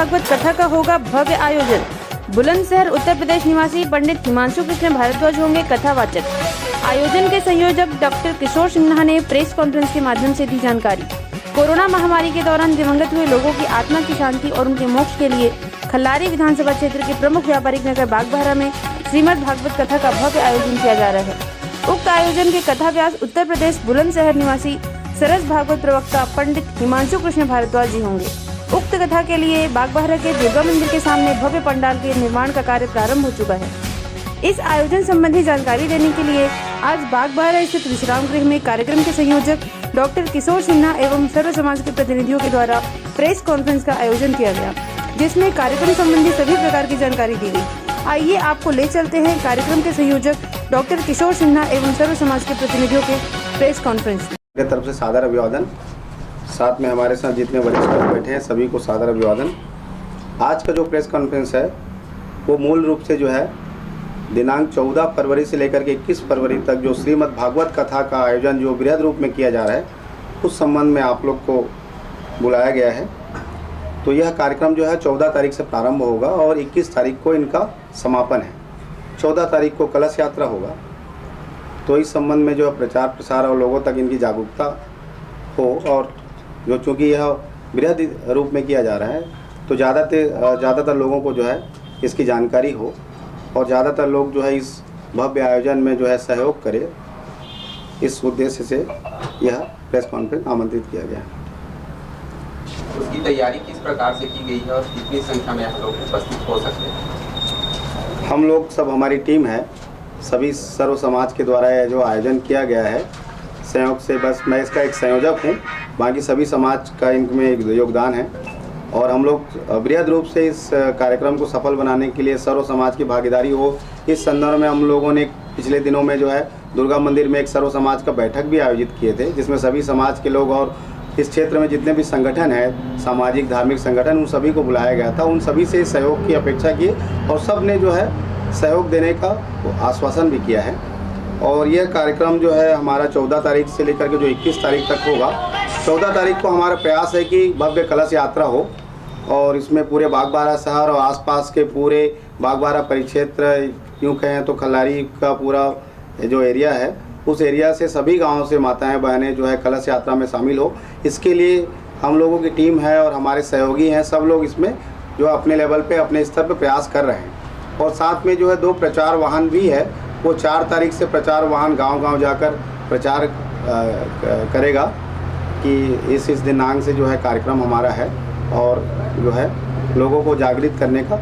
भागवत कथा का होगा भव्य आयोजन। बुलंदशहर उत्तर प्रदेश निवासी पंडित हिमांशु कृष्ण भारद्वाज होंगे कथावाचक। आयोजन के संयोजक डॉक्टर किशोर सिन्हा ने प्रेस कॉन्फ्रेंस के माध्यम से दी जानकारी। कोरोना महामारी के दौरान दिवंगत हुए लोगों की आत्मा की शांति और उनके मोक्ष के लिए खल्लारी विधानसभा क्षेत्र के प्रमुख व्यापारिक नगर बागबाहरा में श्रीमद् भागवत कथा का भव्य आयोजन किया जा रहा है। उक्त आयोजन के कथा व्यास उत्तर प्रदेश बुलंदशहर निवासी सरस भागवत प्रवक्ता पंडित हिमांशु कृष्ण भारद्वाज जी होंगे। उक्त कथा के लिए बागबाहरा के दुर्गा मंदिर के सामने भव्य पंडाल के निर्माण का कार्य प्रारंभ हो चुका है। इस आयोजन संबंधी जानकारी देने के लिए आज बागबाहरा स्थित विश्राम गृह में कार्यक्रम के संयोजक डॉक्टर किशोर सिन्हा एवं सर्व समाज के प्रतिनिधियों के द्वारा प्रेस कॉन्फ्रेंस का आयोजन किया गया, जिसमें कार्यक्रम संबंधी सभी प्रकार की जानकारी दी गई। आइए आपको ले चलते हैं कार्यक्रम के संयोजक डॉक्टर किशोर सिन्हा एवं सर्व समाज के प्रतिनिधियों के प्रेस कॉन्फ्रेंस की तरफ से सादर अभिवादन। साथ में हमारे साथ जितने वरिष्ठ बैठे हैं सभी को सादर अभिवादन। आज का जो प्रेस कॉन्फ्रेंस है वो मूल रूप से जो है दिनांक 14 फरवरी से लेकर के 21 फरवरी तक जो श्रीमद् भागवत कथा का आयोजन जो बृहद रूप में किया जा रहा है उस संबंध में आप लोग को बुलाया गया है। तो यह कार्यक्रम जो है 14 तारीख से प्रारंभ होगा और 21 तारीख को इनका समापन है। 14 तारीख को कलश यात्रा होगा। तो इस संबंध में जो है प्रचार प्रसार और लोगों तक इनकी जागरूकता हो, और जो चूँकि यह बृहद रूप में किया जा रहा है तो ज़्यादातर लोगों को जो है इसकी जानकारी हो और ज़्यादातर लोग जो है इस भव्य आयोजन में जो है सहयोग करें, इस उद्देश्य से यह प्रेस कॉन्फ्रेंस आमंत्रित किया गया है। उसकी तैयारी किस प्रकार से की गई है और कितनी संख्या में आप लोग उपस्थित हो सकते हैं? हम लोग सब, हमारी टीम है, सभी सर्व समाज के द्वारा यह जो आयोजन किया गया है संयोग से, बस मैं इसका एक संयोजक हूँ, बाकी सभी समाज का इनमें एक योगदान है। और हम लोग बृहद रूप से इस कार्यक्रम को सफल बनाने के लिए सर्व समाज की भागीदारी हो, इस संदर्भ में हम लोगों ने पिछले दिनों में जो है दुर्गा मंदिर में एक सर्व समाज का बैठक भी आयोजित किए थे, जिसमें सभी समाज के लोग और इस क्षेत्र में जितने भी संगठन हैं, सामाजिक धार्मिक संगठन, उन सभी को बुलाया गया था। उन सभी से सहयोग की अपेक्षा की और सब ने जो है सहयोग देने का आश्वासन भी किया है। और यह कार्यक्रम जो है हमारा 14 तारीख से लेकर के जो 21 तारीख तक होगा। 14 तारीख को हमारा प्रयास है कि भव्य कलश यात्रा हो और इसमें पूरे बागबाहरा शहर और आसपास के पूरे बागबाहरा परिक्षेत्र, यूँ कहें तो खल्लारी का पूरा जो एरिया है उस एरिया से सभी गांवों से माताएं बहनें जो है कलश यात्रा में शामिल हो। इसके लिए हम लोगों की टीम है और हमारे सहयोगी हैं, सब लोग इसमें जो अपने लेवल पे अपने स्तर पे प्रयास कर रहे हैं। और साथ में जो है 2 प्रचार वाहन भी है, वो 4 तारीख से प्रचार वाहन गांव-गांव जाकर प्रचार करेगा कि इस दिनांक से जो है कार्यक्रम हमारा है और जो है लोगों को जागृत करने का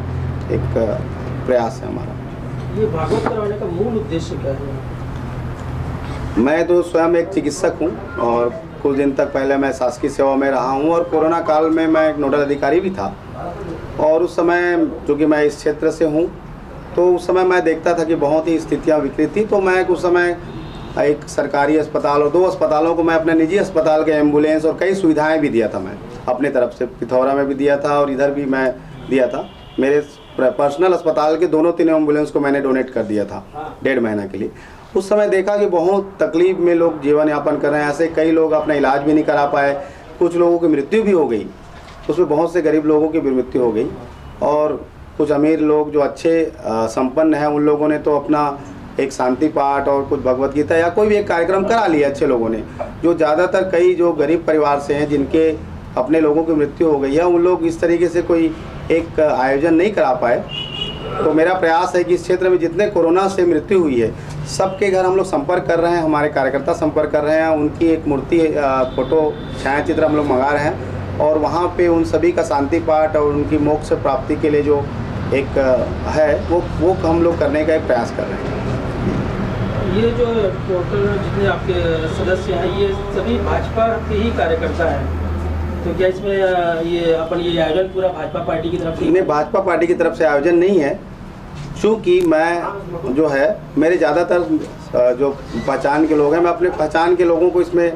एक प्रयास है हमारा। ये भागवत करवाने का मूल उद्देश्य क्या है? मैं तो स्वयं एक चिकित्सक हूं और कुछ दिन तक पहले मैं शासकीय सेवा में रहा हूं और कोरोना काल में मैं एक नोडल अधिकारी भी था। और उस समय चूँकि मैं इस क्षेत्र से हूं तो उस समय मैं देखता था कि बहुत ही स्थितियां विकृत थी। तो मैं उस समय एक सरकारी अस्पताल और 2 अस्पतालों को मैं अपने निजी अस्पताल के एम्बुलेंस और कई सुविधाएं भी दिया था। मैं अपने तरफ से पिथौरा में भी दिया था और इधर भी मैं दिया था। मेरे पर्सनल अस्पताल के 2-3 एम्बुलेंस को मैंने डोनेट कर दिया था 1.5 महीना के लिए। उस समय देखा कि बहुत तकलीफ में लोग जीवन यापन कर रहे हैं। ऐसे कई लोग अपना इलाज भी नहीं करा पाए, कुछ लोगों की मृत्यु भी हो गई, उसमें बहुत से गरीब लोगों की भी मृत्यु हो गई। और कुछ अमीर लोग जो अच्छे संपन्न हैं उन लोगों ने तो अपना एक शांति पाठ और कुछ भगवत गीता या कोई भी एक कार्यक्रम करा लिया अच्छे लोगों ने। जो ज़्यादातर कई जो गरीब परिवार से हैं जिनके अपने लोगों की मृत्यु हो गई है, उन लोग इस तरीके से कोई एक आयोजन नहीं करा पाए। तो मेरा प्रयास है कि इस क्षेत्र में जितने कोरोना से मृत्यु हुई है सबके घर हम लोग संपर्क कर रहे हैं, हमारे कार्यकर्ता संपर्क कर रहे हैं, उनकी एक मूर्ति फोटो छायाचित्र हम लोग मंगा रहे हैं और वहाँ पे उन सभी का शांति पाठ और उनकी मोक्ष प्राप्ति के लिए जो एक है वो हम लोग करने का एक प्रयास कर रहे हैं। ये जो टोटल जितने आपके सदस्य हैं ये सभी भाजपा के ही कार्यकर्ता हैं, तो क्या इसमें ये आयोजन पूरा भाजपा पार्टी की तरफ से? नहीं, भाजपा पार्टी की तरफ से आयोजन नहीं है, चूँकि मैं जो है मेरे ज़्यादातर जो पहचान के लोग हैं, मैं अपने पहचान के लोगों को इसमें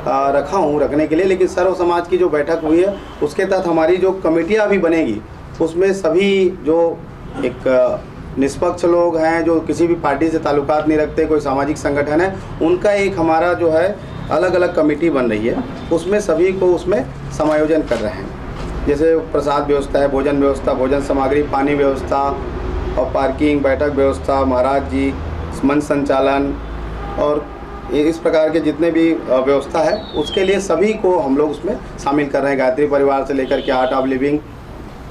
रखा हूँ रखने के लिए। लेकिन सर्व समाज की जो बैठक हुई है उसके तहत हमारी जो कमेटियाँ अभी बनेगी उसमें सभी जो एक निष्पक्ष लोग हैं, जो किसी भी पार्टी से ताल्लुकात नहीं रखते, कोई सामाजिक संगठन है, उनका एक हमारा जो है अलग अलग कमेटी बन रही है, उसमें सभी को उसमें समायोजन कर रहे हैं। जैसे प्रसाद व्यवस्था है, भोजन व्यवस्था, भोजन सामग्री, पानी व्यवस्था और पार्किंग, बैठक व्यवस्था, महाराज जी, मंच संचालन और इस प्रकार के जितने भी व्यवस्था है उसके लिए सभी को हम लोग उसमें शामिल कर रहे हैं। गायत्री परिवार से लेकर के आर्ट ऑफ लिविंग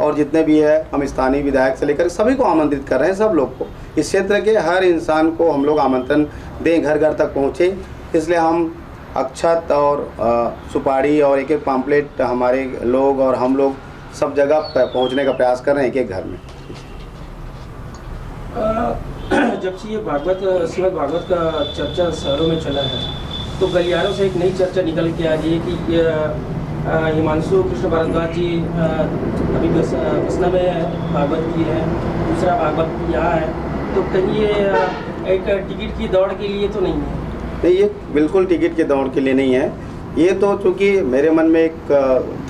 और जितने भी है हम स्थानीय विधायक से लेकर सभी को आमंत्रित कर रहे हैं। सब लोग को, इस क्षेत्र के हर इंसान को हम लोग आमंत्रण दें, घर घर तक पहुँचे। इसलिए हम अक्षत और सुपारी और एक एक पम्पलेट हमारे लोग और हम लोग सब जगह पहुँचने का प्रयास कर रहे हैं, एक एक घर में। जब से ये श्रीमद् भागवत का चर्चा शहरों में चला है तो गलियारों से एक नई चर्चा निकल के आ रही है कि हिमांशु कृष्ण भारद्वाज जी अभी बसना में भागवत की है, दूसरा भागवत यहाँ है, तो कहीं ये एक टिकट की दौड़ के लिए तो नहीं है? नहीं, ये बिल्कुल टिकट की दौड़ के लिए नहीं है। ये तो चूँकि मेरे मन में एक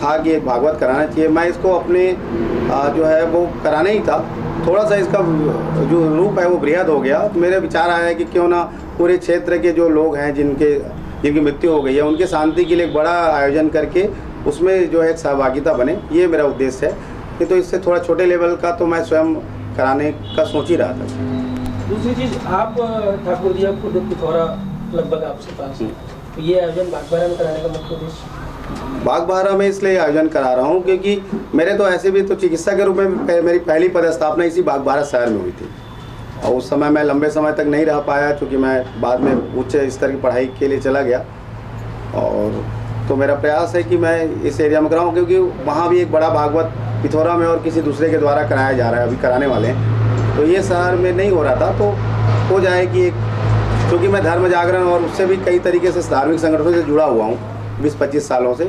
था कि एक भागवत कराना चाहिए, मैं इसको अपने जो है वो कराना ही था। थोड़ा सा इसका जो रूप है वो बृहद हो गया, तो मेरे विचार आया है कि क्यों ना पूरे क्षेत्र के जो लोग हैं जिनकी मृत्यु हो गई है उनके शांति के लिए एक बड़ा आयोजन करके उसमें जो है सहभागिता बने, ये मेरा उद्देश्य है। नहीं तो इससे थोड़ा छोटे लेवल का तो मैं स्वयं कराने का सोच ही रहा था। दूसरी चीज़, आप ठाकुर जी आप खुद पिथौरा लगभग आपसे पास है, तो ये आयोजन बागबाहरा में कराने का मुख्य उद्देश्य? बागबाहरा में इसलिए आयोजन करा रहा हूँ क्योंकि मेरे तो ऐसे भी तो चिकित्सक के रूप में मेरी पहली पदस्थापना इसी बागबाहरा शहर में हुई थी और उस समय मैं लंबे समय तक नहीं रह पाया क्योंकि मैं बाद में उच्च स्तर की पढ़ाई के लिए चला गया। और तो मेरा प्रयास है कि मैं इस एरिया में कराऊँ क्योंकि वहाँ भी एक बड़ा भागवत पिथौरा में और किसी दूसरे के द्वारा कराया जा रहा है, अभी कराने वाले हैं। तो ये शहर में नहीं हो रहा था तो हो जाएगी एक, क्योंकि मैं धर्म जागरण और उससे भी कई तरीके से धार्मिक संगठनों से जुड़ा हुआ हूँ 20-25 सालों से,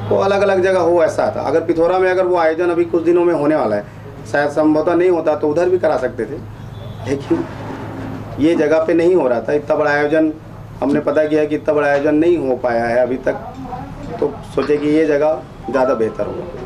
तो अलग अलग जगह हो ऐसा था। अगर पिथौरा में अगर वो आयोजन अभी कुछ दिनों में होने वाला है, शायद संभवतः नहीं होता तो उधर भी करा सकते थे, लेकिन ये जगह पे नहीं हो रहा था। इतना बड़ा आयोजन हमने पता किया कि इतना बड़ा आयोजन नहीं हो पाया है अभी तक, तो सोचे कि ये जगह ज़्यादा बेहतर होगा।